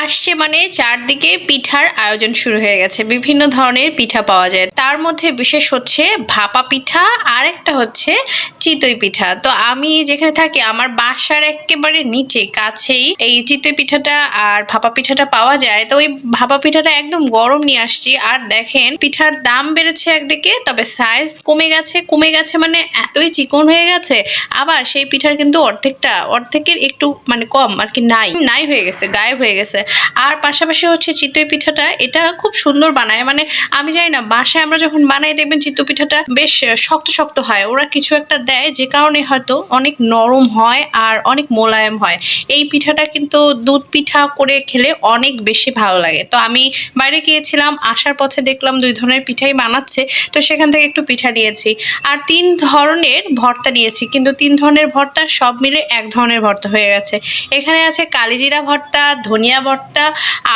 আসছে মানে চারদিকে পিঠার আয়োজন শুরু হয়ে গেছে। বিভিন্ন ধরনের পিঠা পাওয়া যায়, তার মধ্যে বিশেষ হচ্ছে ভাপা পিঠা আর একটা হচ্ছে চিতই পিঠা। তো আমি যেখানে থাকি আমার বাসার একেবারে নিচে কাছেই এই চিতই পিঠাটা আর ভাপা পিঠাটা পাওয়া যায়। তো ওই ভাপা পিঠাটা একদম গরম নিয়ে আসছি। আর দেখেন পিঠার দাম বেড়েছে একদিকে, তবে সাইজ কমে গেছে মানে এতই চিকন হয়ে গেছে। আবার সেই পিঠার কিন্তু অর্ধেকের একটু মানে কম আর কি, নাই হয়ে গেছে, গায়েব হয়ে গেছে। আর পাশাপাশি হচ্ছে চিতই পিঠাটা, এটা খুব সুন্দর বানায়। মানে আমি জানি না, বাসায় আমরা যখন বানাই দেখবেন চিতই পিঠাটা বেশ শক্ত শক্ত হয়। ওরা কিছু একটা দেয় যে কারণে হয়তো অনেক নরম হয় আর অনেক মোলায়েম হয়। এই পিঠাটা কিন্তু দুধ পিঠা করে খেলে অনেক বেশি ভালো লাগে। তো আমি বাইরে গিয়েছিলাম, আসার পথে দেখলাম 2 ধরনের পিঠাই বানাচ্ছে। তো সেখান থেকে একটু পিঠা নিয়েছি আর 3 ধরনের ভর্তা নিয়েছি, কিন্তু 3 ধরনের ভর্তা সব মিলে 1 ধরনের ভর্তা হয়ে গেছে। এখানে আছে কালিজিরা ভর্তা, ধনিয়া ভর্তা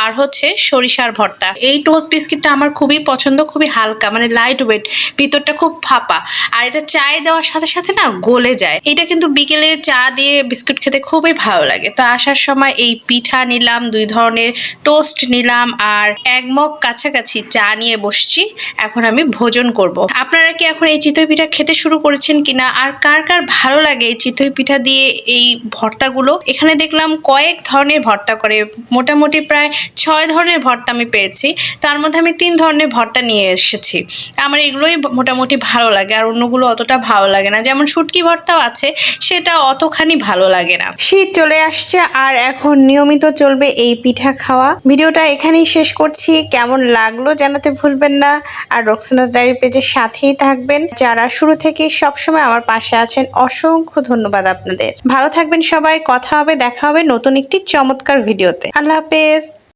আর হচ্ছে সরিষার ভর্তা। এই টোস্ট বিস্কিটটা আমার খুবই পছন্দ, খুবই হালকা মানে লাইট ওয়েট, ভিতরটা খুব ফাঁপা। আর এটা চায়ে দেওয়ার সাথে সাথে না গলে যায়। এটা কিন্তু বিকেলে চা দিয়ে বিস্কুট খেতে খুবই ভালো লাগে। তো আসার সময় এই পিঠা নিলাম, 2 ধরনের টোস্ট নিলাম আর 1 মগ কাছাকাছি চা নিয়ে বসছি। এখন আমি ভোজন করব। আপনারা কি এখন এই চিতই পিঠা খেতে শুরু করেছেন কিনা? আর কার কার ভালো লাগে এই চিতই পিঠা দিয়ে এই ভর্তাগুলো? এখানে দেখলাম কয়েক ধরনের ভর্তা করে, মোটামুটি প্রায় 6 ধরনের ভর্তা আমি পেয়েছি। তার মধ্যে আমি 3 ধরনের ভর্তা নিয়ে এসেছি। আমার এগুলোই মোটামুটি ভালো লাগে, আর অন্যগুলো অতটা ভালো লাগে না। যেমন শুটকি ভর্তাও আছে, সেটা অতখানি ভালো লাগে না। শীত চলে আসছে আর এখন নিয়মিত চলবে এই পিঠা খাওয়া। ভিডিওটা এখানেই শেষ করছি। কেমন লাগলো জানাতে ভুলবেন না। আর রোকসানাস ডায়েরি পেজের সাথেই থাকবেন, যারা শুরু থেকে সবসময় আমার পাশে আছেন। অসংখ্য ধন্যবাদ আপনাদের। ভালো থাকবেন সবাই। কথা হবে, দেখা হবে নতুন একটি চমৎকার ভিডিওতে। আল্লাহ হাফেজ।